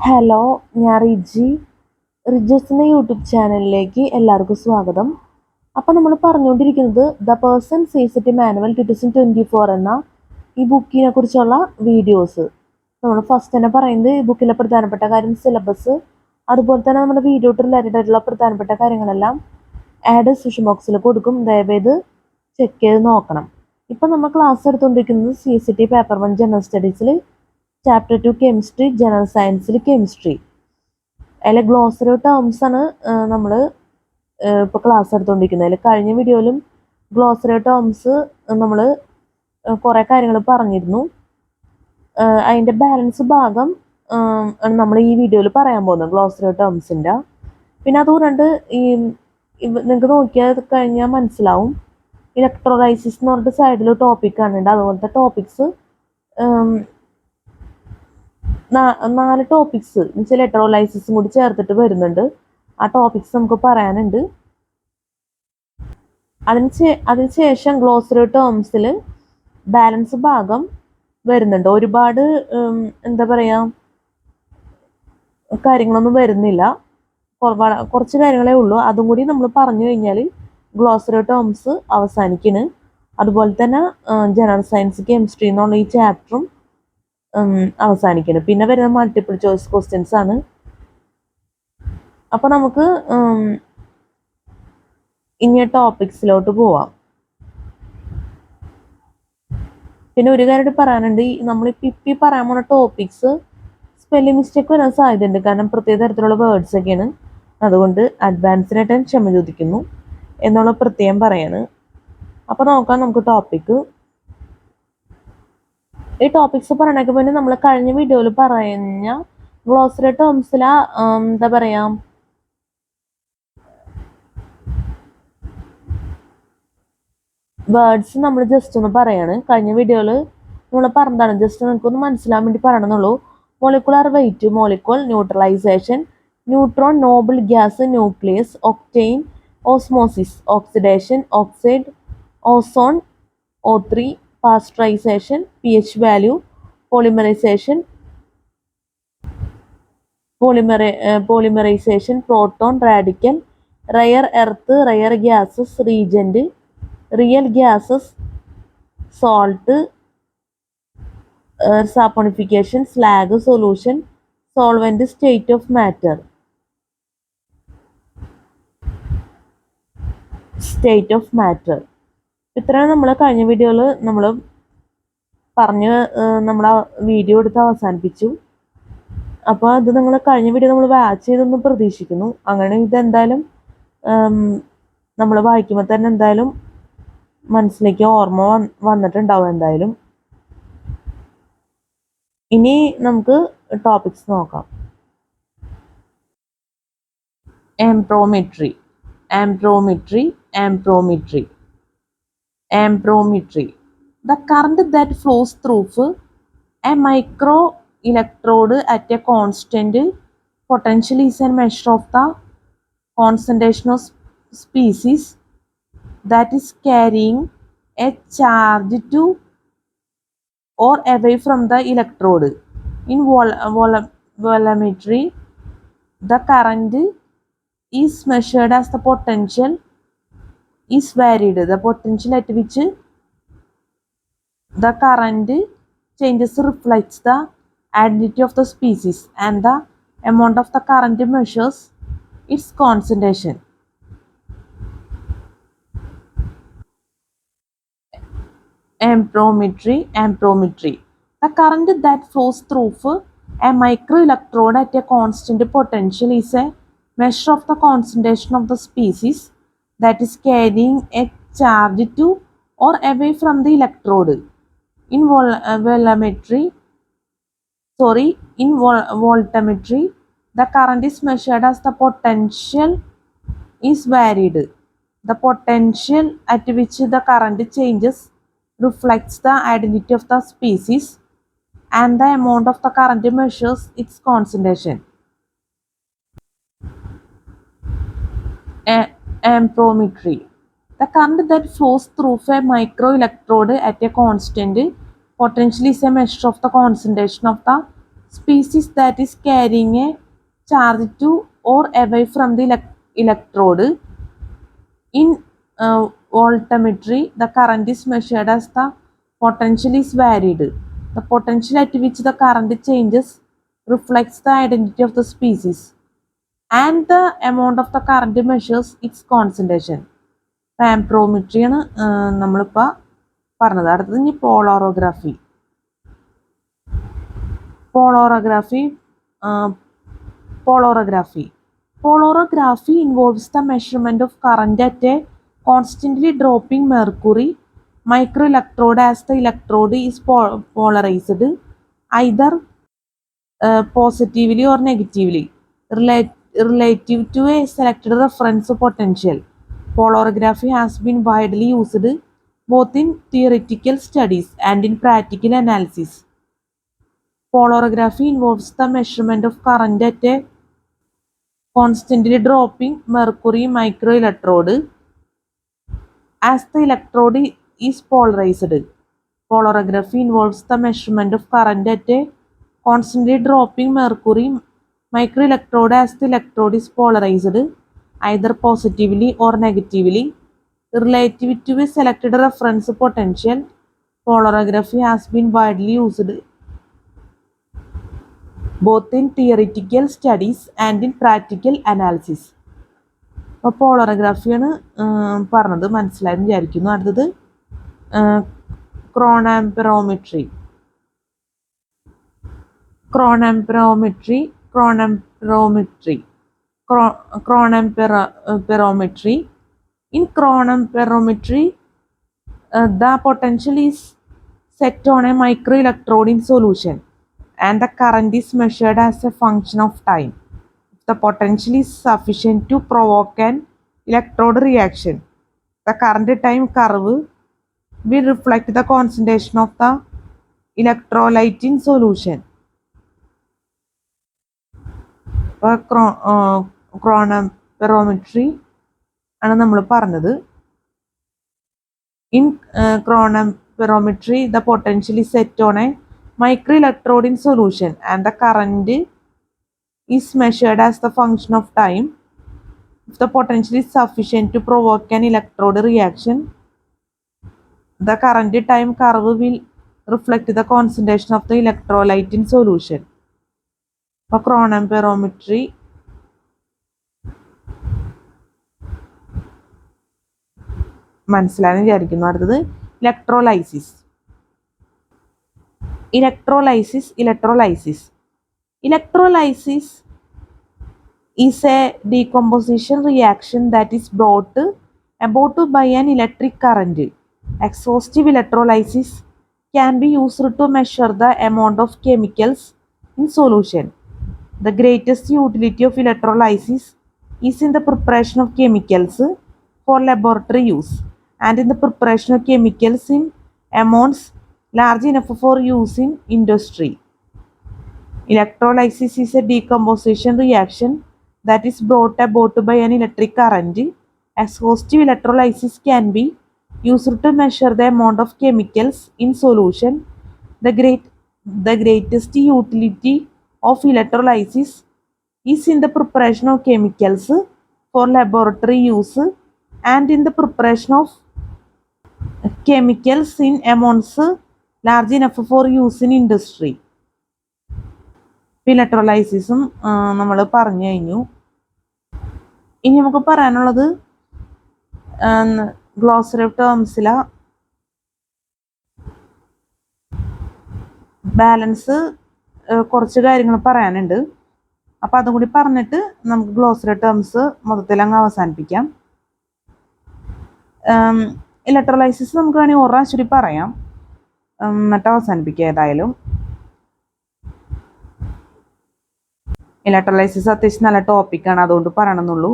Hello, ഞാൻ റിജസ് എന്ന YouTube ചാനലിലേക്ക് എല്ലാവർക്കും സ്വാഗതം. അപ്പോൾ നമ്മൾ പറഞ്ഞുകൊണ്ടിരിക്കുന്നത് the person says it manual 2024 എന്ന ഈ ബുക്കിനെ കുറിച്ചുള്ള വീഡിയോസ്. നമ്മൾ ഫസ്റ്റ് തന്നെ പറയുന്നത് ഈ ബുക്കിലെ പ്രധാനപ്പെട്ട കാര്യം, സിലബസ്, അതുപോലെ തന്നെ നമ്മുടെ വീഡിയോ റിലേറ്റഡ് ആയിട്ടുള്ള പ്രധാനപ്പെട്ട കാര്യങ്ങളെല്ലാം ഡിസ്ക്രിപ്ഷൻ ബോക്സിൽ കൊടുക്കും. ദയവേത് ചെക്ക് ചെയ്ത് നോക്കണം. ഇപ്പം നമ്മൾ ക്ലാസ് എടുത്തുകൊണ്ടിരിക്കുന്നത് CCT പേപ്പർ 1 ജനറൽ സ്റ്റഡീസിൽ ചാപ്റ്റർ 2 കെമിസ്ട്രി, ജനറൽ സയൻസിൽ കെമിസ്ട്രി. അതിലെ ഗ്ലോസറി ടേംസ് ആണ് നമ്മൾ ഇപ്പോൾ ക്ലാസ് എടുത്തുകൊണ്ടിരിക്കുന്നത്. അതിൽ കഴിഞ്ഞ വീഡിയോയിലും ഗ്ലോസറി ടേംസ് നമ്മൾ കുറേ കാര്യങ്ങൾ പറഞ്ഞിരുന്നു. അതിൻ്റെ ബാലൻസ് ഭാഗം നമ്മൾ ഈ വീഡിയോയിൽ പറയാൻ പോകുന്നത് ഗ്ലോസറി ടേംസിൻ്റെ. പിന്നെ അതുകൊണ്ട് നിങ്ങൾക്ക് നോക്കിയാൽ കഴിഞ്ഞാൽ മനസ്സിലാവും, ഇലക്ട്രോലൈസിസ് എന്ന് പറഞ്ഞിട്ട് സൈഡിൽ ടോപ്പിക്കാണ് ഉണ്ട്. അതുപോലത്തെ ടോപ്പിക്സ് 4 ടോപ്പിക്സ് എന്നുവെച്ചാൽ ഇലക്ട്രോലൈസിസും കൂടി ചേർത്തിട്ട് വരുന്നുണ്ട്. ആ ടോപ്പിക്സ് നമുക്ക് പറയാനുണ്ട്. അതിനുശേഷം ഗ്ലോസറി ടേംസിൽ ബാലൻസ് ഭാഗം വരുന്നുണ്ട്. ഒരുപാട് എന്താ പറയുക, കാര്യങ്ങളൊന്നും വരുന്നില്ല, കുറച്ച് കാര്യങ്ങളേ ഉള്ളൂ. അതും കൂടി നമ്മൾ പറഞ്ഞു കഴിഞ്ഞാൽ ഗ്ലോസറി ടേംസ് അവസാനിക്കുന്നു. അതുപോലെ തന്നെ ജനറൽ സയൻസ് കെമിസ്ട്രി എന്നുള്ള ഈ ചാപ്റ്ററും അവസാനിക്കണം. പിന്നെ വരുന്ന മൾട്ടിപ്പിൾ ചോയ്സ് ക്വസ്റ്റ്യൻസ് ആണ്. അപ്പോൾ നമുക്ക് ഇനി ടോപ്പിക്സിലോട്ട് പോവാം. പിന്നെ ഒരു കാര്യം പറയാനുണ്ട്, നമ്മളിപ്പോൾ പറയാൻ പോകുന്ന ടോപ്പിക്സ് സ്പെല്ലിംഗ് മിസ്റ്റേക്ക് വരാൻ സാധ്യതയുണ്ട്. കാരണം പ്രത്യേക തരത്തിലുള്ള വേർഡ്സ് ഒക്കെയാണ്. അതുകൊണ്ട് അഡ്വാൻസിനായിട്ട് ക്ഷമ ചോദിക്കുന്നു എന്നുള്ള പ്രത്യേകം പറയാണ്. അപ്പോൾ നോക്കാം നമുക്ക് ടോപ്പിക്ക്. ഈ ടോപ്പിക്സ് പറയണൊക്കെ പിന്നെ നമ്മൾ കഴിഞ്ഞ വീഡിയോയിൽ പറഞ്ഞ ഗ്ലോസറി ടേംസിലെ എന്താ പറയുക, വേർഡ്സ് നമ്മൾ ജസ്റ്റ് ഒന്ന് പറയാണ്. കഴിഞ്ഞ വീഡിയോയിൽ നമ്മൾ പറഞ്ഞതാണ്, ജസ്റ്റ് നിങ്ങൾക്കൊന്ന് മനസ്സിലാൻ വേണ്ടി പറയണമെന്നുള്ളൂ. Molecular weight, molecule, neutralization, neutron, noble gas, nucleus, octane, osmosis, oxidation, oxide, ozone, O3, pasteurization, pH value, polymerization, proton, radical, rare earth, rare gases, reagent, real gases, salt, saponification, slag, solution, solvent, state of matter. ഇത്രയാണ് നമ്മൾ കഴിഞ്ഞ വീഡിയോയിൽ നമ്മൾ പറഞ്ഞ് നമ്മൾ ആ video എടുത്ത് അവസാനിപ്പിച്ചു. അപ്പോൾ അത് നിങ്ങൾ കഴിഞ്ഞ വീഡിയോ നമ്മൾ വാച്ച് ചെയ്തെന്ന് പ്രതീക്ഷിക്കുന്നു. അങ്ങനെ ഇതെന്തായാലും നമ്മൾ വായിക്കുമ്പോൾ തന്നെ എന്തായാലും മനസ്സിലേക്ക് ഓർമ്മ വന്നിട്ടുണ്ടാവും എന്തായാലും. ഇനി നമുക്ക് ടോപ്പിക്സ് നോക്കാം. ആംപ്രോമെട്രി. The current that flows through a microelectrode at a constant potential is a measure of the concentration of species that is carrying a charge to or away from the electrode. In volumetry, the current is measured as the potential is varied. The potential at which the current changes reflects the identity of the species, and the amount of the current measures its concentration. Amperometry. The current that flows through a microelectrode at a constant potential is a measure of the concentration of the species that is carrying a charge to or away from the electrode. In voltammetry, the current is measured as the potential is varied. The potential at which the current changes reflects the identity of the species, and the amount of the current measures its concentration. Amperometry. The current that flows through a microelectrode at a constant potential is a measure of the concentration of the species that is carrying a charge to or away from the electrode. In voltammetry, the current is measured as the potential is varied. The potential at which the current changes reflects the identity of the species, and the amount of the current measures its concentration. ആംപ്രോമെട്രിയാണ് നമ്മളിപ്പോൾ പറഞ്ഞത്. അടുത്തത് ഇനി പോളോറോഗ്രാഫി. Polarography involves the measurement of current at a constantly dropping mercury microelectrode as the electrode is polarized either positively or negatively relative to a selected reference potential. Polarography has been widely used both in theoretical studies and in practical analysis. Polarography involves the measurement of current at a constantly dropping mercury microelectrode as the electrode is polarized. Polarography involves the measurement of current at a constantly dropping mercury microelectrode as the electrode is polarized either positively or negatively relative to a selected reference potential. Polarography has been widely used both in theoretical studies and in practical analysis. അപ്പോൾ പോളോറോഗ്രാഫിയാണ് പറഞ്ഞത്, മനസ്സിലായെന്ന് വിചാരിക്കുന്നു. അടുത്തത് ക്രോണാംപെറോമെട്രി. In chronoamperometry, the potential is set on a microelectrode in solution and the current is measured as a function of time. The potential is sufficient to provoke an electrode reaction. The current time curve will reflect the concentration of the electrolyte in solution. Chronoamperometry ആണ് നമ്മൾ പറഞ്ഞത്. In chronoamperometry, the potential is set on a microelectrode in solution and the current is measured as the function of time. If the potential is sufficient to provoke an electrode reaction, the current time curve will reflect the concentration of the electrolyte in solution. For chronoamperometry മനസ്സിലായെന്ന് വിചാരിക്കുന്നു. അടുത്തത് Electrolysis is a decomposition reaction that is brought about by an electric current. Exhaustive electrolysis can be used to measure the amount of chemicals in solution. The greatest utility of electrolysis is in the preparation of chemicals for laboratory use and in the preparation of chemicals in amounts large enough for use in industry. Electrolysis is a decomposition reaction that is brought about by an electric current. Exhaustive electrolysis can be used to measure the amount of chemicals in solution. The greatest utility of electrolysis is in the preparation of chemicals for laboratory use and in the preparation of chemicals in amounts large enough for use in industry. ഇലക്ട്രോലൈസിസും നമ്മൾ പറഞ്ഞു കഴിഞ്ഞു. ഇനി നമുക്ക് പറയാനുള്ളത് glossary of ടേംസിലെ balance കുറച്ച് കാര്യങ്ങൾ പറയാനുണ്ട്. അപ്പോൾ അതും കൂടി പറഞ്ഞിട്ട് നമുക്ക് ഗ്ലോസറി ടേംസ് മൊത്തത്തിൽ അങ്ങ് അവസാനിപ്പിക്കാം. ഇലക്ട്രോലൈസിസ് നമുക്ക് വേണമെങ്കിൽ ഒരു പ്രാവശ്യം കൂടി പറയാം, എന്നിട്ട് അവസാനിപ്പിക്കാം. ഏതായാലും ഇലക്ട്രോലൈസിസ് അത്യാവശ്യം നല്ല ടോപ്പിക്കാണ്, അതുകൊണ്ട് പറയണമെന്നുള്ളൂ.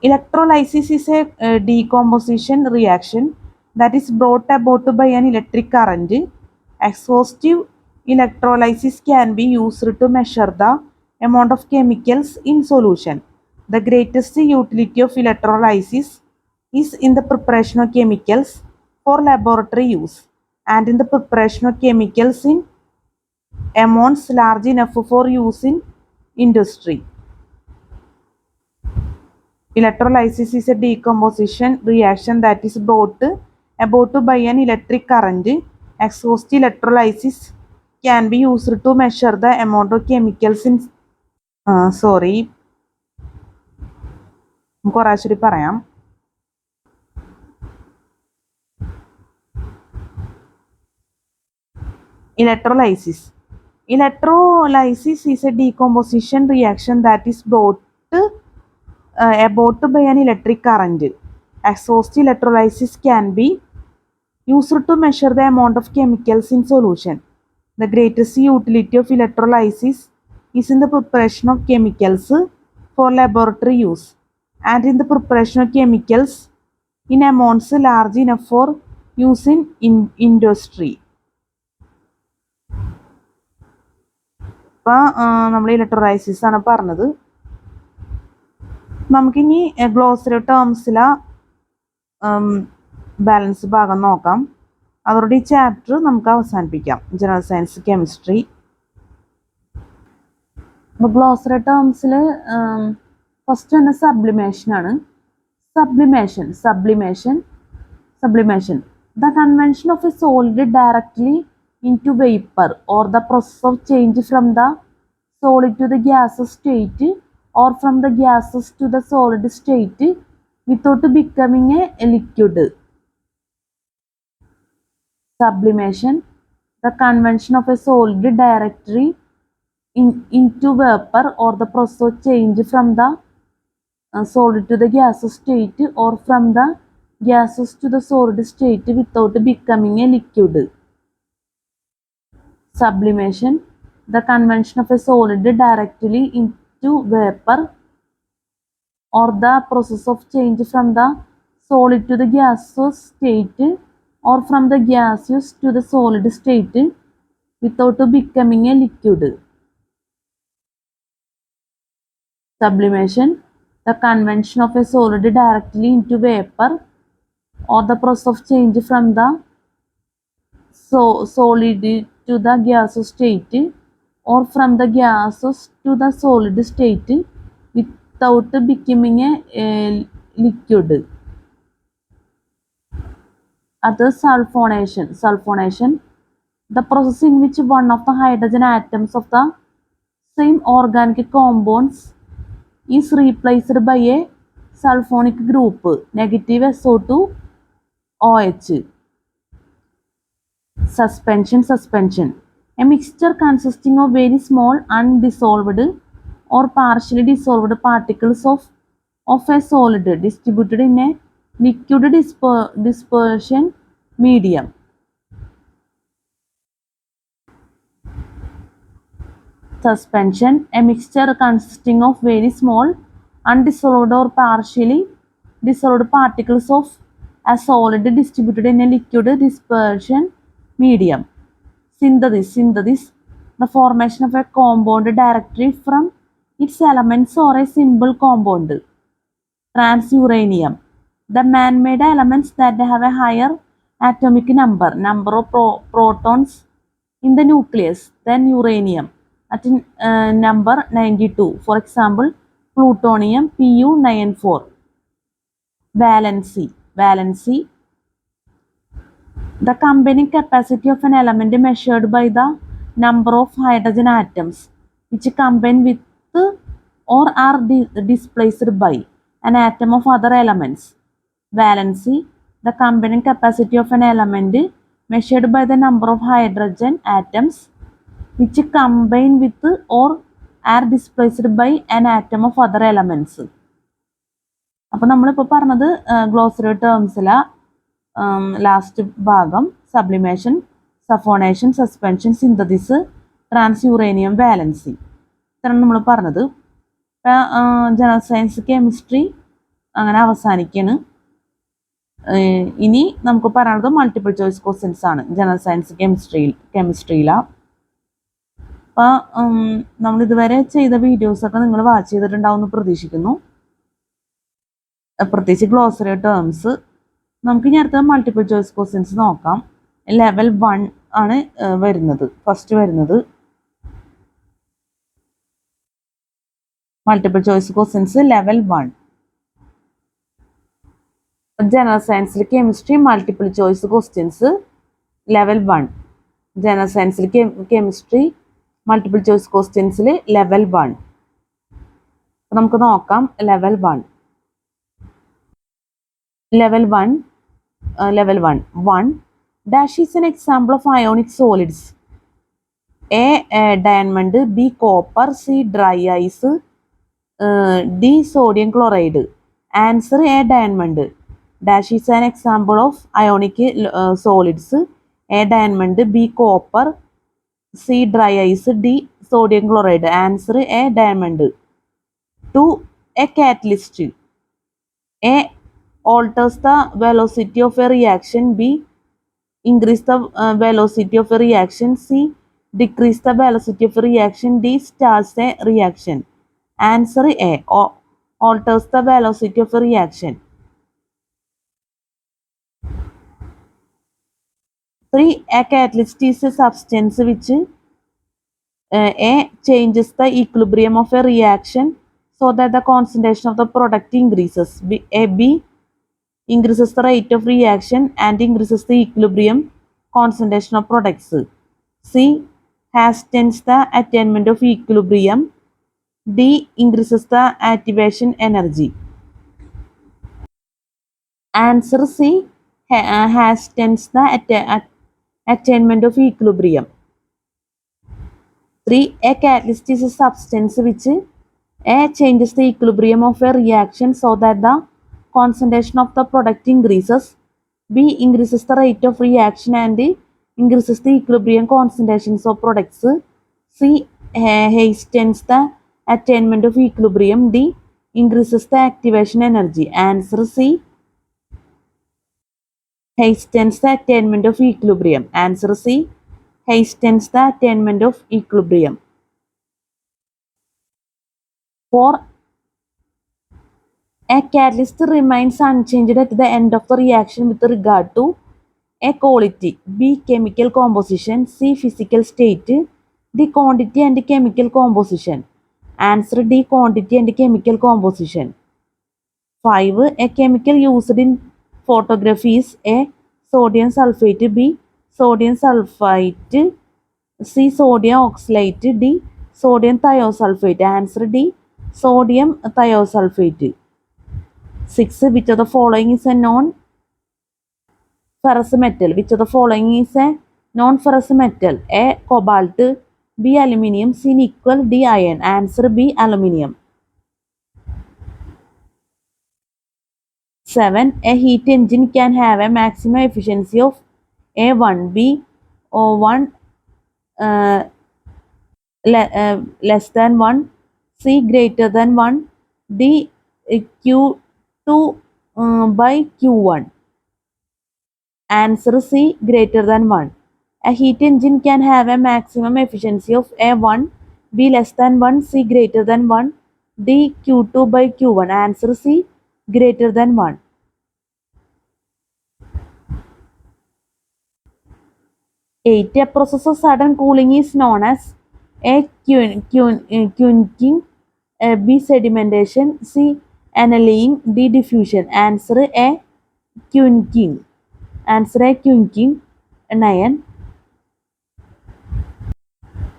Electrolysis is a decomposition reaction that is brought about by an electric current. Exhaustive electrolysis can be used to measure the amount of chemicals in solution. The greatest utility of electrolysis is in the preparation of chemicals for laboratory use and in the preparation of chemicals in amounts large enough for use in industry. Electrolysis is a decomposition reaction that is brought about by an electric current. Exhaust electrolysis can be used to measure the amount of chemicals in sorry കുറച്ചുകൂടി പറയാം. Electrolysis. Electrolysis is a decomposition reaction that is brought about by an electric current. Exhaust electrolysis can be used to measure the amount of chemicals in solution. The greatest utility of electrolysis is in the preparation of chemicals for laboratory use and in the preparation of chemicals in amounts large enough for use in industry. അപ്പോൾ നമ്മൾ electrolysis ആണ് പറഞ്ഞത്. നമുക്കിനി glossary ടേംസിലെ balance ഭാഗം നോക്കാം. അതോടെ ഈ chapter നമുക്ക് അവസാനിപ്പിക്കാം. General science chemistry. അപ്പോൾ ഗ്ലോസറി ടേംസിൽ ഫസ്റ്റ് തന്നെ സബ്ലിമേഷൻ ആണ്. Sublimation. The conversion of a solid directly into vapor or the process of change from the solid to the gaseous state or from the gaseous to the solid state without becoming a liquid. Sublimation. The conversion of a solid directly into vapor or the process of change from the solid to the gaseous state or from the gaseous to the solid state without becoming a liquid. Sublimation. The conversion of a solid directly into vapor or the process of change from the solid to the gaseous state or from the gaseous to the solid state without becoming a liquid. Sublimation. The conversion of a solid directly into vapor or the process of change from the solid to the gaseous state or from the gaseous to the solid state without becoming a liquid. Other sulfonation. The process in which one of the hydrogen atoms of the same organic compounds is replaced by a sulfonic group, negative SO2 OH. Suspension. A mixture consisting of very small undissolved or partially dissolved particles of a solid distributed in a liquid dispersion medium. Suspension. A mixture consisting of very small undissolved or partially dissolved particles of a solid distributed in a liquid dispersion medium. Synthesis. The formation of a compound directly from its elements or a simple compound. Transuranium. The man-made elements that have a higher atomic number of protons in the nucleus than uranium at number 92. For example, plutonium Pu-94. Valency. The combining capacity of an element measured by the number of hydrogen atoms which combine with or are displaced by an atom of other elements. Valency. The combining capacity of an element measured by the number of hydrogen atoms which combine with or are displaced by an atom of other elements. അപ്പോൾ നമ്മളിപ്പോൾ പറഞ്ഞത് glossary ടേംസിലെ last ഭാഗം sublimation, സഫോണേഷൻ, suspension, synthesis, ട്രാൻസ്യൂറേനിയം, valency, ഇത്രയാണ് നമ്മൾ പറഞ്ഞത്. General science chemistry അങ്ങനെ അവസാനിക്കുകയാണ്. ഇനി നമുക്ക് പറയാനുള്ളത് മൾട്ടിപ്പിൾ ചോയ്സ് ക്വസ്റ്റ്യൻസ് ആണ് ജനറൽ സയൻസ് കെമിസ്ട്രിയിലാണ്. അപ്പോൾ നമ്മൾ ഇതുവരെ ചെയ്ത വീഡിയോസൊക്കെ നിങ്ങൾ വാച്ച് ചെയ്തിട്ടുണ്ടാവും എന്ന് പ്രതീക്ഷിക്കുന്നു. പ്രത്യേകിച്ച് ഗ്ലോസറി ടേംസ്. നമുക്ക് ഇനി അടുത്ത മൾട്ടിപ്പിൾ ചോയ്സ് ക്വസ്റ്റ്യൻസ് നോക്കാം. ലെവൽ 1 ആണ് വരുന്നത്, ഫസ്റ്റ് വരുന്നത്. Multiple choice questions level 1. General science chemistry multiple choice questions level 1. General science chemistry multiple choice questions level 1. നമുക്ക് നോക്കാം level 1. Level 1. Level 1. 1. Dash is an example of ionic solids. A. Diamond. B. Copper. C. Dry ice. D. Sodium chloride. Answer A. Diamond. Dash is an example of ionic solids. A. Diamond. B. Copper. C. Dry ice. D. Sodium chloride. Answer A. Diamond. 2. A catalyst. A. Alters the velocity of a reaction. B. Increase the velocity of a reaction. C. Decrease the velocity of a reaction. D. Starts a reaction. Answer A. Alters the velocity of a reaction. 3. A catalyst is a substance which A. changes the equilibrium of a reaction so that the concentration of the product increases. B. Increases the rate of reaction and increases the equilibrium concentration of products. C. hastens the attainment of equilibrium. D. increases the activation energy. Answer C. hastens the attainment of equilibrium. 3. A catalyst is a substance which A. changes the equilibrium of a reaction so that the concentration of the product increases. B. increases the rate of reaction and increases the equilibrium concentrations of products. C. hastens the attainment of equilibrium. D. increases the activation energy. Answer C. hastens the attainment of equilibrium. Answer C. hastens the attainment of equilibrium. 4. A catalyst remains unchanged at the end of the reaction with regard to A. quality. B. chemical composition. C. physical state. D. quantity and chemical composition. Answer D. quantity and chemical composition. 5. A chemical used in photography is A. sodium sulfate. B. sodium sulfite. C. sodium oxalate. D. sodium thiosulfate. Answer D. sodium thiosulfate. 6. Which of the following is a non-ferrous metal? Which of the following is a non-ferrous metal? A. cobalt. B. aluminium. C. nickel. D. iron. Answer B. aluminium. 7. A heat engine can have a maximum efficiency of A. 1. B. 1 less than 1. C. greater than 1. D. Q2 by Q1. Answer C. greater than 1. A heat engine can have a maximum efficiency of A. 1. B. less than 1. C. greater than 1. D. Q2 by Q1. Answer C. greater than 1. 8. A process of sudden cooling is known as A. quenching. B. sedimentation. C. annealing. D. diffusion. Answer A. quenching. Answer A. quenching. 9.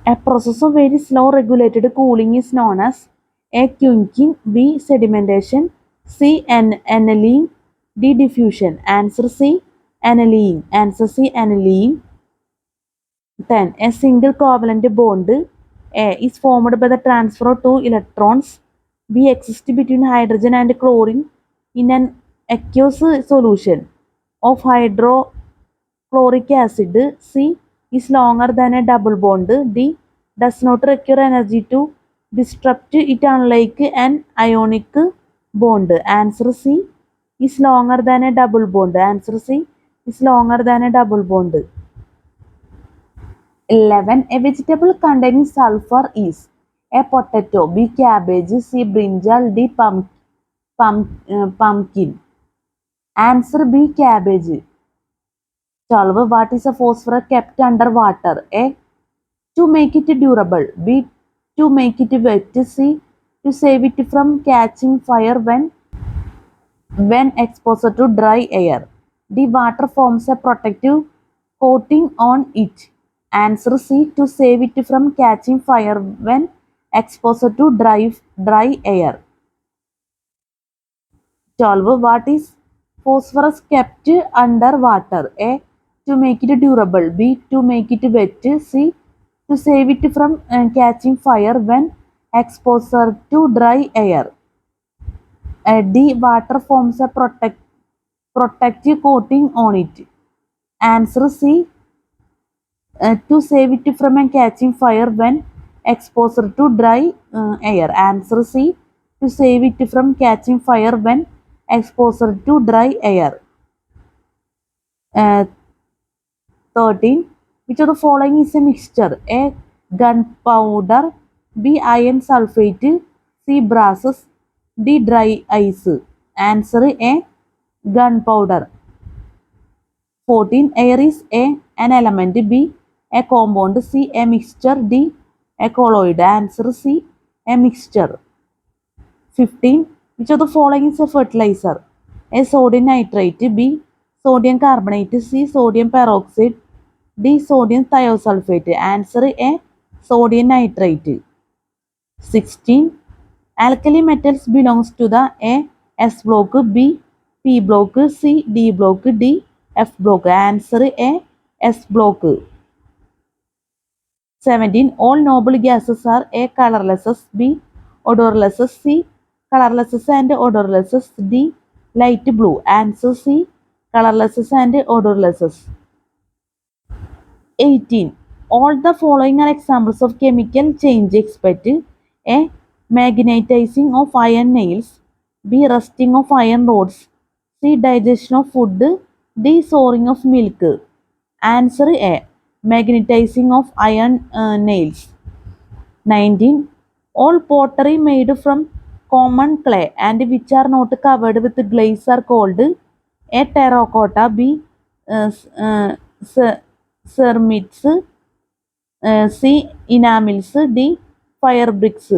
A process of very slow regulated cooling is known as A. quenching. B. sedimentation. C. annealing. D. diffusion. Answer C. annealing. Answer C. annealing. 10. A single covalent bond A is formed by the transfer of 2 electrons. B exists between hydrogen and chlorine in an aqueous solution of hydrochloric acid. C is longer than a double bond. D does not require energy to disrupt it unlike an ionic bond. Answer C is longer than a double bond. Answer C is longer than a double bond. 11. A vegetable containing sulfur is A. potato. B. cabbage. C. brinjal. D. pumpkin. Answer B. cabbage. 12. What is a phosphorus kept under water? A. to make it durable. B. to make it wet. C. to save it from catching fire when exposed to dry air. The water forms a protective coating on it. Answer C. To save it from catching fire when exposed to dry air. 12. What is phosphorus kept under water? A. To make it durable. B. To make it wet. C. To save it from catching fire when exposed to dry air. D. Water forms a protective coating on it. Answer C. To save it from catching fire when exposed to dry air. Answer C. To save it from catching fire when exposed to dry air. Uh, 13. Which of the following is a mixture? A. Gunpowder. B. Iron sulfate. C. Brasses. D. Dry ice. Answer A. Gunpowder. 14. Air is A. An element. B. A compound. C. A mixture. D. A colloid. Answer C. A mixture. 15. Which of the following is a fertilizer? A. Sodium nitrate. B. Sodium carbonate. C. Sodium peroxide. D. Sodium thiosulfate. Answer A. Sodium nitrate. 16. Alkali metals belongs to the A. S block. B. P block. C. D block. D. F block. Answer A. S block. 17. All noble gases are A. Colorless. B. Odorless. C. Colorless and odorless. D. Light blue. Answer C. Colorless and odorless. 18. All the following are examples of chemical change. Expect A. Magnetizing of iron nails. B. Rusting of iron rods. C. Digestion of food. D. Soaring of milk. Answer A. Magnetizing of iron nails. 19. All pottery made from common clay and which are not covered with glaze are called A. Terracotta. B. Ceramics. C. Enamels. D. Fire bricks.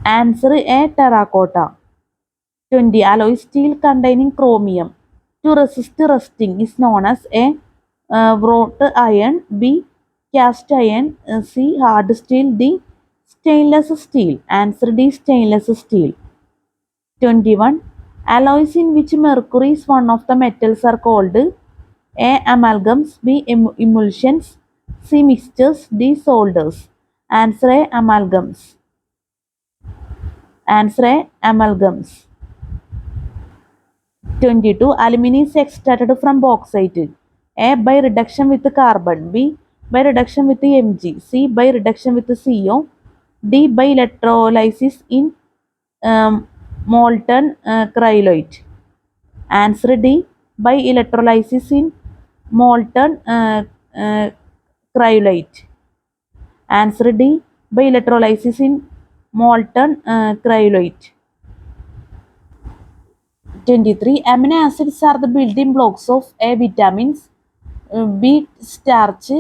Answer A. Terracotta. 20. Alloy steel containing chromium to resist rusting is known as A. Wrought iron. B. Cast iron. C. Hard steel. D. Stainless steel. Answer D. Stainless steel. 21. Alloys in which mercury is one of the metals are called A. Amalgams. B. Emulsions. C. Mixtures. D. Solders. Answer A. Amalgams. Answer A. Amalgams. 22. Aluminum is extracted from bauxite. A. By reduction with carbon. B. By reduction with Mg. C. By reduction with CO. D. By electrolysis in molten cryolite. Answer D. By electrolysis in molten cryolite. Answer D. By electrolysis in molten cryolite. 23. Amino acids are the building blocks of A. Vitamins. B. Starch.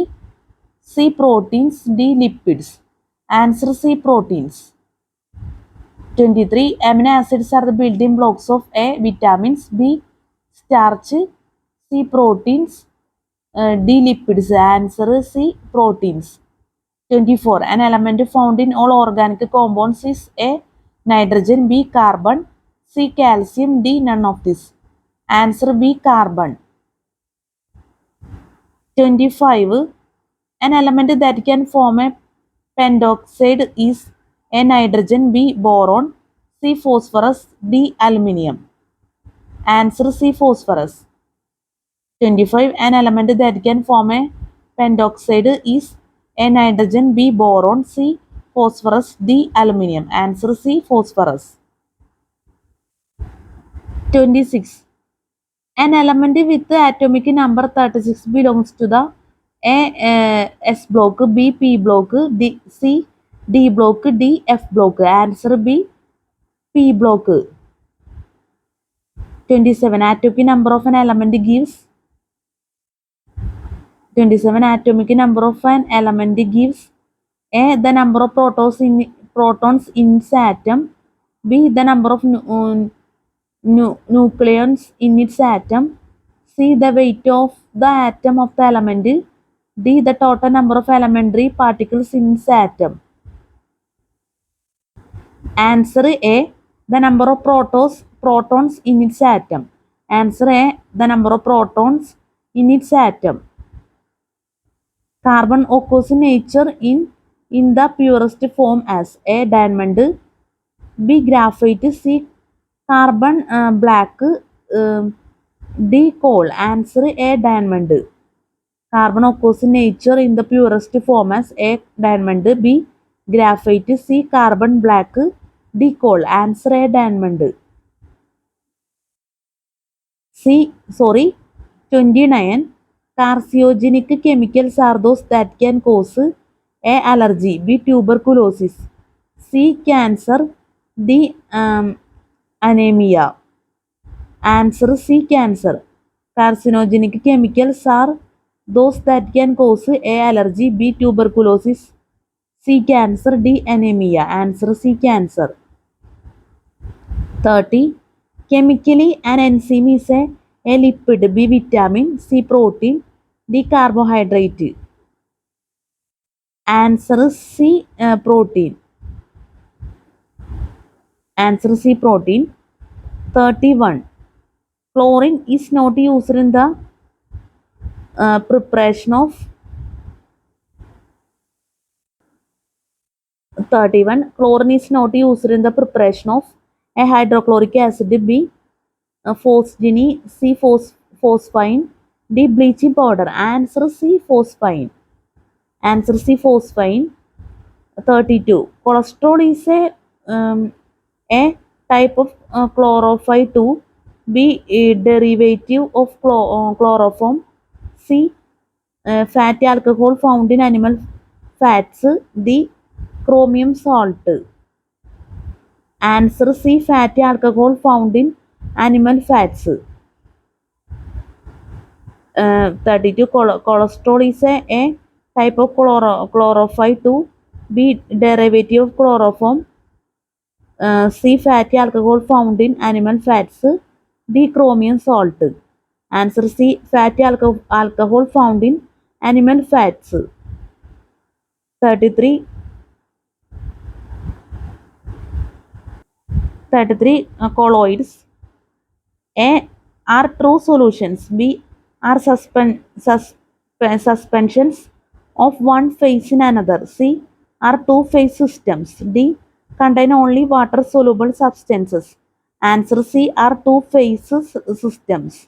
C. Proteins. D. Lipids. Answer C. Proteins. 23. Amino acids are the building blocks of A. Vitamins. B. Starch. C. Proteins. D. Lipids. Answer C. Proteins. 24. An element found in all organic compounds is A. Nitrogen. B. Carbon. C. Calcium. D. None of this. Answer B. Carbon. 25. An element that can form a pentoxide is A. Nitrogen. B. Boron. C. Phosphorus. D. Aluminium. Answer C. Phosphorus. 25. An element that can form a pentoxide is A. Nitrogen. B. Boron. C. Phosphorus. D. Aluminium. Answer C. Phosphorus. 26. An element with the atomic number 36 belongs to the A. S block. B. P block. C. D block. D. F block. Answer B. P block. 27. Atomic number of an element gives 27. Atomic number of an element gives A. The number of protons in its atom. B. The number of nucleons in its atom. C. The weight of the atom of the element. D. The total number of elementary particles in its atom. Answer A. The number of protons in its atom. Answer A. The number of protons in its atom. Carbon occurs in nature in the purest form as A. Diamond. B. Graphite. C. Carbon black. D. Coal. Answer A. Diamond. Carbon occurs in nature in the purest form as A. Diamond. B. Graphite. C. Carbon black. D. Coal. Answer A. Diamond. 29. Carcinogenic chemicals are those that can cause A. Allergy. B. Tuberculosis. C. Cancer. D. Anemia. Answer C. Cancer. Carcinogenic chemicals are those that can cause A. Allergy. B. Tuberculosis. C. Cancer. D. Anemia. Answer C. Cancer. 30. Chemically, an enzyme is a lipid. B. Vitamin. C. Protein. D. Carbohydrate. Answer C. Protein. Answer C. Protein. 31. Chlorine is not used in the preparation of 31. Chlorine is not used in the preparation of A. Hydrochloric acid. B. Phosgene. C. Phosphine. D. Bleaching powder. Answer C. Phosphine. Answer C. Phosphine. 32. Cholesterol is a type of chlorophyll 2. B. A derivative of chloroform. C. Fatty alcohol found in animal fats. D. Chromium salt. Answer C. Fatty alcohol found in animal fats. 32. Cholesterol is a type of chlorophyll 2. B. Derivative of chloroform. C. Fatty alcohol found in animal fats. D. Chromium salt. Answer C. Fatty alcohol found in animal fats. 33. Colloids. A. Are true solutions. B. Are suspensions of one phase in another. C. Are two-phase systems. D. Contain only water-soluble substances. Answer C. Are two-phase systems.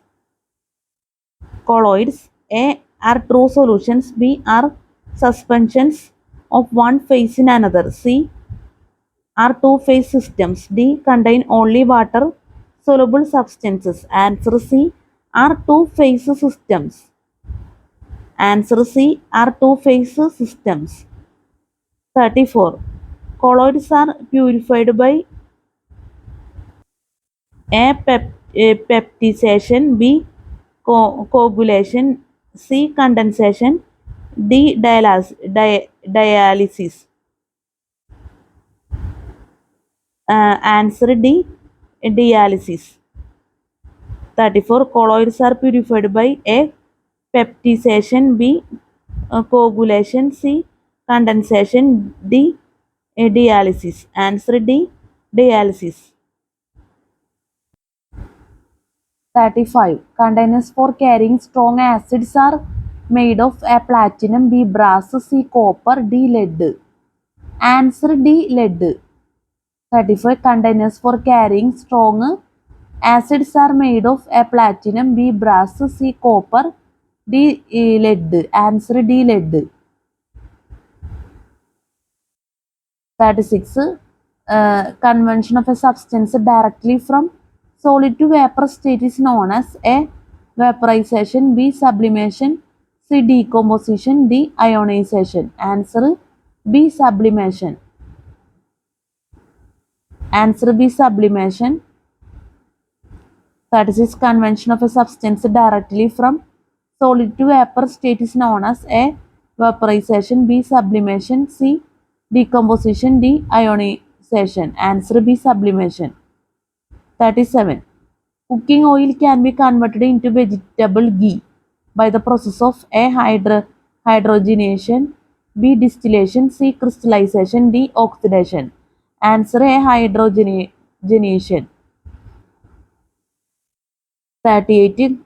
Colloids. A. Are true solutions. B. Are suspensions of one phase in another. C. Are two-phase systems. D. Contain only water-soluble substances. Answer C. Are two-phase systems. Answer C. Are two-phase systems. 34. Colloids are purified by A. Peptization. B. Coagulation. C. Condensation. D. Dialysis. Answer D. Dialysis. 34. Colloids are purified by A. Peptization. B. Coagulation. C. Condensation. D. Dialysis. Answer D. Dialysis. 35. Containers for carrying strong acids are made of A. Platinum. B. Brass. C. Copper. D. Lead. Answer D. Lead. 35. Containers for carrying strong acids are made of A. Platinum. B. Brass. C. Copper. D. Lead. Answer D. Lead. 36. Conversion of a substance directly from solid to vapor state is known as A. Vaporization. B. Sublimation. C. Decomposition. D. Ionization. Answer B. Sublimation. Answer B. Sublimation. 36. Conversion of a substance directly from solid to vapor state is known as A. Vaporization. B. Sublimation. C. decomposition, D. ionization. Answer B. Sublimation. 37. Cooking oil can be converted into vegetable ghee by the process of A. Hydrogenation, B. Distillation, C. Crystallization, D. Oxidation. Answer A. Hydrogenation. 38.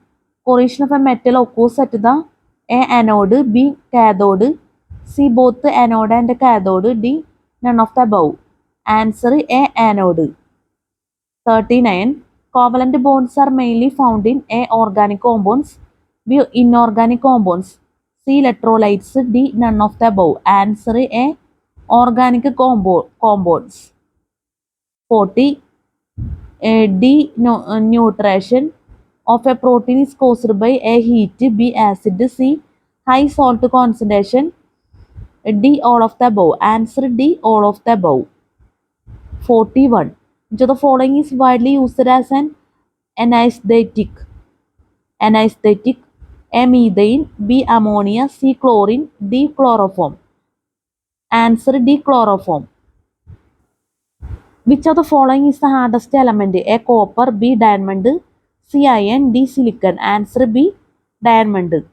Corrosion of a metal occurs at the A. Anode, B. Cathode, C. Both anode and cathode, D. None of the above. Answer A. Anode. 39. Covalent bonds are mainly found in A. Organic compounds, B. Inorganic compounds, C. Electrolytes, D. None of the above. Answer A. Organic compounds. 40. Denaturation of a protein is caused by A. Heat, B. Acid, C. High salt concentration, D. All of the above. Answer D. All of the above. 41. Which of the following is widely used as an anesthetic? A. Methane, B. Ammonia, C. Chlorine, D. Chloroform. Answer D. Chloroform. Which of the following is the hardest element? A. Copper, B. Diamond, C. Iron, D. Silicon. Answer B. Diamond.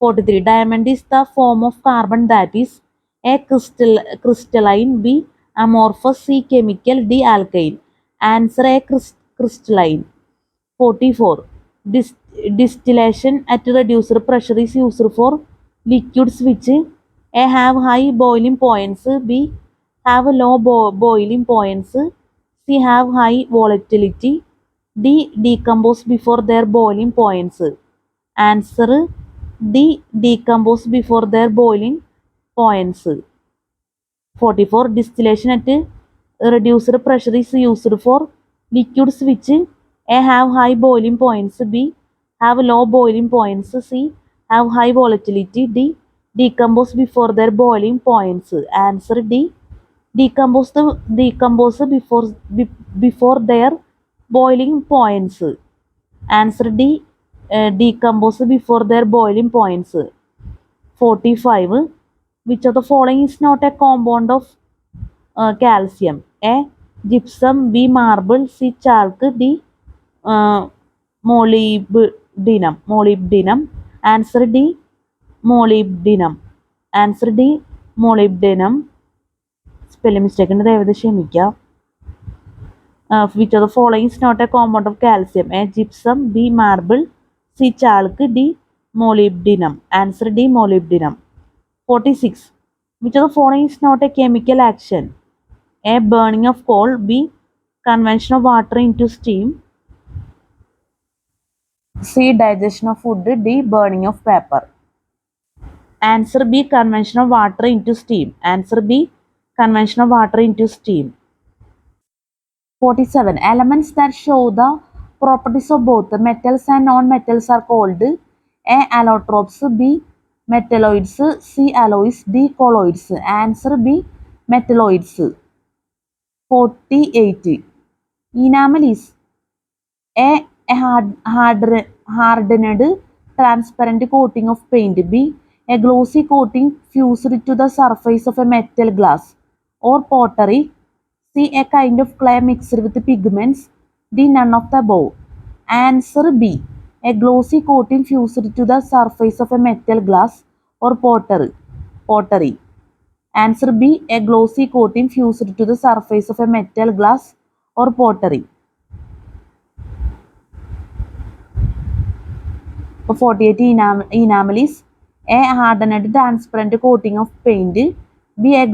43. Diamond is the form of carbon that is A. Crystalline, B. Amorphous, C. Chemical, D. Alkyne. Answer A. Crystalline. 44. Distillation at reduced pressure is used for liquids which A. Have high boiling points, B. Have low boiling points, C. Have high volatility, D. Decompose before their boiling points. Answer D. Decompose before their boiling points. 44. Distillation at reduced pressure is used for liquids which A. Have high boiling points, B. Have low boiling points, C. Have high volatility, D. Decompose before their boiling points. Answer D. Decompose before their boiling points. Answer D. Decompose before their boiling points. 45. Which of the following is not a compound of calcium? A. Gypsum, B. Marble, C. Chalk, D. Molybdenum. Answer D. Molybdenum. Answer D. Molybdenum. Spelling mistake ഉണ്ട്, ദയവായി ക്ഷമിക്കുക. Which of the following is not a compound of calcium? A. Gypsum, B. Marble, C. Chalk, D. Molybdenum. Answer D. Molybdenum. 46. Which of the following is not a chemical action? A. Burning of coal, B. Conversion of water into steam, C. Digestion of food, D. Burning of paper. Answer B. Conversion of water into steam. Answer B. Conversion of water into steam. 47. Elements that show the properties of both metals and non-metals are called A. Allotropes, B. Metalloids, C. Alloys, D. Colloids. Answer B. Metalloids. 48. Enamel is A. Hardened transparent coating of paint, B. A glossy coating fused to the surface of a metal, glass, or pottery, C. A kind of clay mixed with pigments, D. None of the above. Answer B. A glossy coating fused to the surface of a metal, glass, or pottery. Answer B. A glossy coating fused to the surface of a metal, glass, or pottery. 48. Enamel is A. Hardened transparent coating of paint, B. A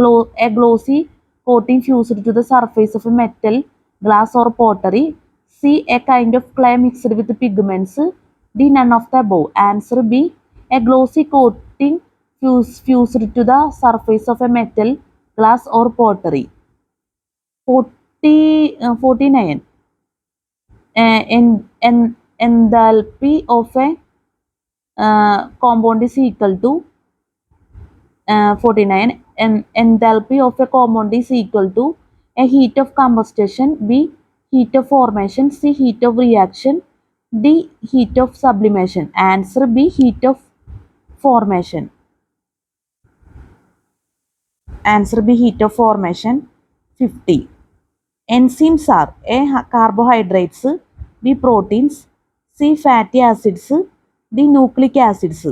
glossy coating fused to the surface of a metal, glass, or pottery, C. A kind of clay mixed with pigments, D. None of the above. Answer B. A glossy coating fused to the surface of a metal, glass, or pottery. 49. Enthalpy of a compound is equal to 49. Enthalpy of a compound is equal to A. Heat of combustion, B. Heat of formation, C. Heat of reaction, D. Heat of sublimation. Answer B. Heat of formation. Answer B, heat of formation. 50. Enzymes are A, carbohydrates, B, proteins, C, fatty acids, D, nucleic acids.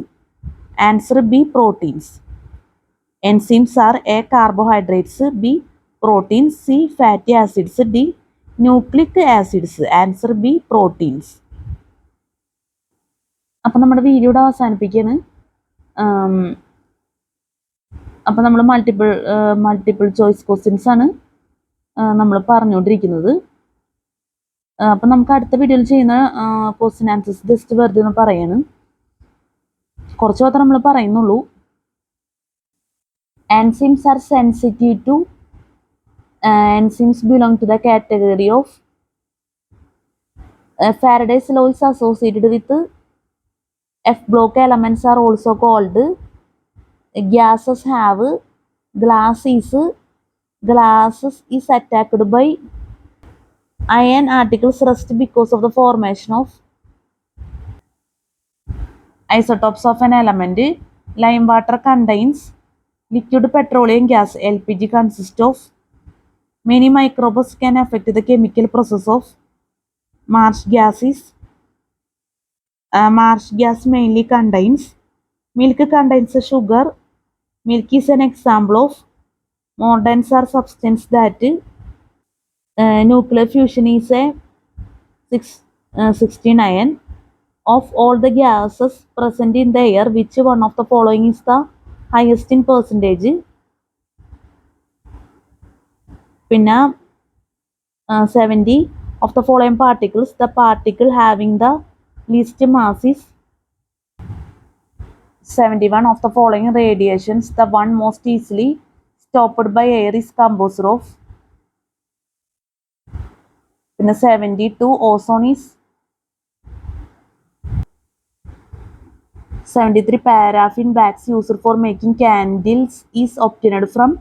Answer B, proteins. Enzymes are A, carbohydrates, B, proteins, C, fatty acids, D, nucleic acids. Answer B, proteins. അപ്പം നമ്മുടെ വീഡിയോയുടെ അവസാനിപ്പിക്കുകയാണ്. അപ്പം നമ്മൾ multiple choice questions ആണ് നമ്മൾ പറഞ്ഞുകൊണ്ടിരിക്കുന്നത്. അപ്പം നമുക്ക് അടുത്ത വീഡിയോയിൽ ചെയ്യുന്ന ക്വസ്റ്റ്യൻ ആൻസേഴ്സ് ജസ്റ്റ് വെറുതെ ഒന്ന് പറയാണ്. കുറച്ച് മാത്രം നമ്മൾ പറയുന്നുള്ളൂ. Enzymes are sensitive to enzymes belong to the category of Faraday's law is associated with F block elements are also called gases have glasses is attacked by iron particles rust because of the formation of isotopes of an element. Lime water contains liquid petroleum gas. LPG consists of many microbes can affect the chemical process of marsh gases. Marsh gas mainly contains milk, contains sugar. Milk is an example of modern substance that nuclear fusion is a 69. Of all the gases present in the air, which one of the following is the highest in percentage? Pinna 70 of the following particles, the particle having the least mass is 71 of the following radiations, the one most easily stopped by air is composed of. Pinna 72 ozone is 73 paraffin wax used for making candles is obtained from.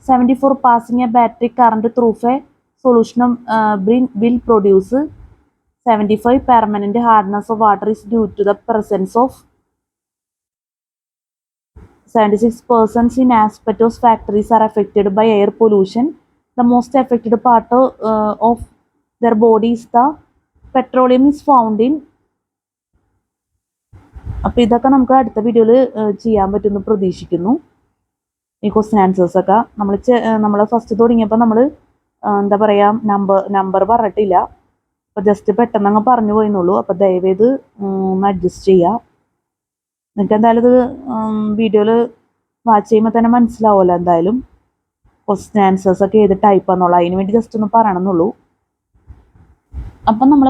74 passing a battery current through a solution will produce. 75 permanent hardness of water is due to the presence of. 76% in asbestos factories are affected by air pollution. The most affected part of their body is the petroleum is found in. അപ്പോൾ ഇതൊക്കെ നമുക്ക് അടുത്ത വീഡിയോയിൽ ചെയ്യാൻ പറ്റുമെന്ന് പ്രതീക്ഷിക്കുന്നു. ഈ question ആൻസേഴ്സൊക്കെ നമ്മൾ ഫസ്റ്റ് തുടങ്ങിയപ്പോൾ നമ്മൾ എന്താ പറയുക നമ്പർ പറഞ്ഞിട്ടില്ല. അപ്പോൾ ജസ്റ്റ് പെട്ടെന്ന് അങ്ങ് പറഞ്ഞു പോയെന്നുള്ളൂ. അപ്പോൾ ദയവേത് ഒന്ന് അഡ്ജസ്റ്റ് ചെയ്യുക. നിങ്ങൾക്ക് എന്തായാലും ഇത് വീഡിയോയിൽ വാച്ച് ചെയ്യുമ്പോൾ തന്നെ മനസ്സിലാവുമല്ലോ എന്തായാലും ക്വസ്റ്റ്യൻ ആൻസേഴ്സൊക്കെ ഏത് ടൈപ്പാണെന്നുള്ളത്. അതിന് വേണ്ടി ജസ്റ്റ് ഒന്ന് പറയണമെന്നുള്ളൂ. അപ്പം നമ്മൾ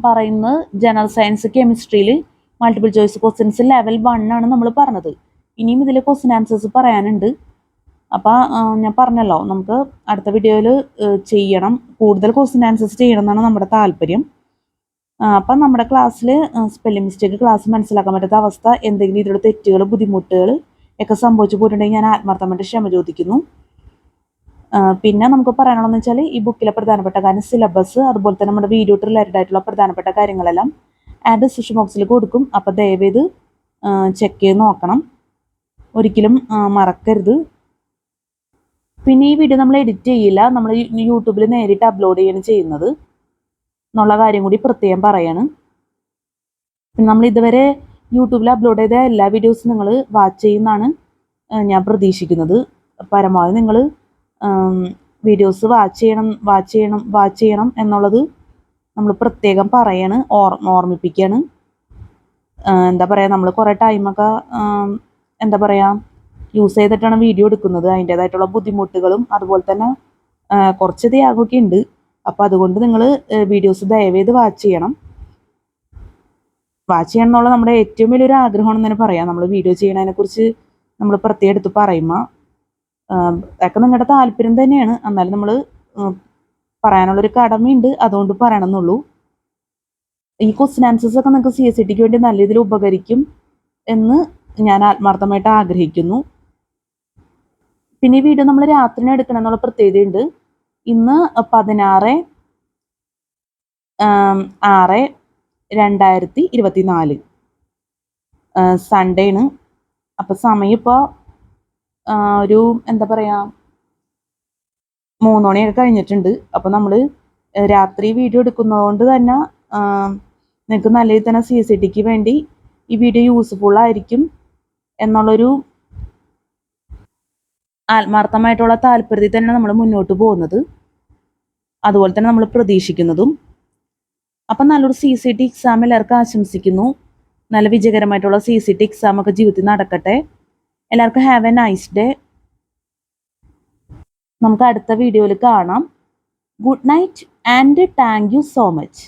പറയുന്നത് ജനറൽ സയൻസ് കെമിസ്ട്രിയിൽ മൾട്ടിപ്പിൾ ചോയ്സ് ക്വസ്റ്റ്യൻസ് ലെവൽ 1 ആണ് നമ്മൾ പറഞ്ഞത്. ഇനിയും ഇതിൽ ക്വസ്റ്റ്യൻ ആൻസേഴ്സ് പറയാനുണ്ട്. അപ്പോൾ ഞാൻ പറഞ്ഞല്ലോ നമുക്ക് അടുത്ത വീഡിയോയിൽ ചെയ്യണം, കൂടുതൽ ക്വസ്റ്റ്യൻ ആൻസേഴ്സ് ചെയ്യണം എന്നാണ് നമ്മുടെ താല്പര്യം. അപ്പം നമ്മുടെ ക്ലാസ്സിൽ സ്പെല്ലിംഗ് മിസ്റ്റേക്ക് ക്ലാസ് മനസ്സിലാക്കാൻ പറ്റാത്ത അവസ്ഥ, എന്തെങ്കിലും ഇതിലുള്ള തെറ്റുകൾ ബുദ്ധിമുട്ടുകൾ ഒക്കെ സംഭവിച്ചു പോയിട്ടുണ്ടെങ്കിൽ ഞാൻ ആത്മാർത്ഥമായിട്ട് ക്ഷമ ചോദിക്കുന്നു. പിന്നെ നമുക്ക് പറയാനുള്ളതെന്ന് വെച്ചാൽ ഈ ബുക്കിലെ പ്രധാനപ്പെട്ട കാര്യം സിലബസ്, അതുപോലെ തന്നെ നമ്മുടെ വീഡിയോ റിലേറ്റഡ് ആയിട്ടുള്ള പ്രധാനപ്പെട്ട കാര്യങ്ങളെല്ലാം ഡിസ്ക്രിപ്ഷൻ ബോക്സിൽ കൊടുക്കും. അപ്പോൾ ദയവേത് ചെക്ക് ചെയ്ത് നോക്കണം, ഒരിക്കലും മറക്കരുത്. പിന്നെ ഈ വീഡിയോ നമ്മൾ എഡിറ്റ് ചെയ്യില്ല, നമ്മൾ യൂട്യൂബിൽ നേരിട്ട് അപ്ലോഡ് ചെയ്യാണ് ചെയ്യുന്നത് എന്നുള്ള കാര്യം കൂടി പ്രത്യേകം പറയാണ്. പിന്നെ നമ്മൾ ഇതുവരെ യൂട്യൂബിൽ അപ്ലോഡ് ചെയ്ത എല്ലാ വീഡിയോസും നിങ്ങൾ വാച്ച് ചെയ്യുന്നതാണ് ഞാൻ പ്രതീക്ഷിക്കുന്നത്. പരമാവധി നിങ്ങൾ വീഡിയോസ് വാച്ച് ചെയ്യണം എന്നുള്ളത് നമ്മൾ പ്രത്യേകം പറയാണ്, ഓർമ്മിപ്പിക്കുകയാണ്. എന്താ പറയുക, നമ്മൾ കുറേ ടൈമൊക്കെ എന്താ പറയുക യൂസ് ചെയ്തിട്ടാണ് വീഡിയോ എടുക്കുന്നത്. അതിൻ്റേതായിട്ടുള്ള ബുദ്ധിമുട്ടുകളും അതുപോലെ തന്നെ കുറച്ച് ത്യാഗമൊക്കെ ഉണ്ട്. അപ്പോൾ അതുകൊണ്ട് നിങ്ങൾ വീഡിയോസ് ദയവേത് വാച്ച് ചെയ്യണം എന്നുള്ള നമ്മുടെ ഏറ്റവും വലിയൊരു ആഗ്രഹമാണെന്ന് തന്നെ പറയാം. നമ്മൾ വീഡിയോ ചെയ്യണതിനെക്കുറിച്ച് നമ്മൾ പ്രത്യേകം എടുത്ത് പറയുമ്പോൾ അതൊക്കെ നിങ്ങളുടെ താല്പര്യം തന്നെയാണ്. എന്നാലും നമ്മൾ പറയാനുള്ളൊരു കടമയുണ്ട്, അതുകൊണ്ട് പറയണമെന്നുള്ളൂ. ഈ ക്വസ്റ്റ്യൻ ആൻസേഴ്സൊക്കെ നിങ്ങൾക്ക് CSETക്ക് വേണ്ടി നല്ല രീതിയിൽ ഉപകരിക്കും എന്ന് ഞാൻ ആത്മാർത്ഥമായിട്ട് ആഗ്രഹിക്കുന്നു. പിന്നെ ഈ വീഡിയോ നമ്മൾ രാത്രിനെ എടുക്കണം എന്നുള്ള പ്രത്യേകതയുണ്ട്. ഇന്ന് 16/6/2024 സൺഡേ ആണ്. അപ്പോൾ സമയം ഇപ്പോൾ ഒരു എന്താ പറയുക 3 മണിയൊക്കെ കഴിഞ്ഞിട്ടുണ്ട്. അപ്പോൾ നമ്മൾ രാത്രി വീഡിയോ എടുക്കുന്നതുകൊണ്ട് തന്നെ നിങ്ങൾക്ക് നല്ല രീതിയിൽ തന്നെ CCTക്ക് വേണ്ടി ഈ വീഡിയോ യൂസ്ഫുൾ ആയിരിക്കും എന്നുള്ളൊരു ആത്മാർത്ഥമായിട്ടുള്ള താല്പര്യത്തിൽ തന്നെ നമ്മൾ മുന്നോട്ട് പോകുന്നത്, അതുപോലെ തന്നെ നമ്മൾ പ്രതീക്ഷിക്കുന്നതും. അപ്പം നല്ലൊരു CCT എക്സാം എല്ലാവർക്കും ആശംസിക്കുന്നു. നല്ല വിജയകരമായിട്ടുള്ള CCT എക്സാം ഒക്കെ ജീവിതത്തിൽ നടക്കട്ടെ. എല്ലാവർക്കും ഹാവ് എ നൈസ് ഡേ. നമുക്ക് അടുത്ത വീഡിയോയിൽ കാണാം. Good night and thank you so much.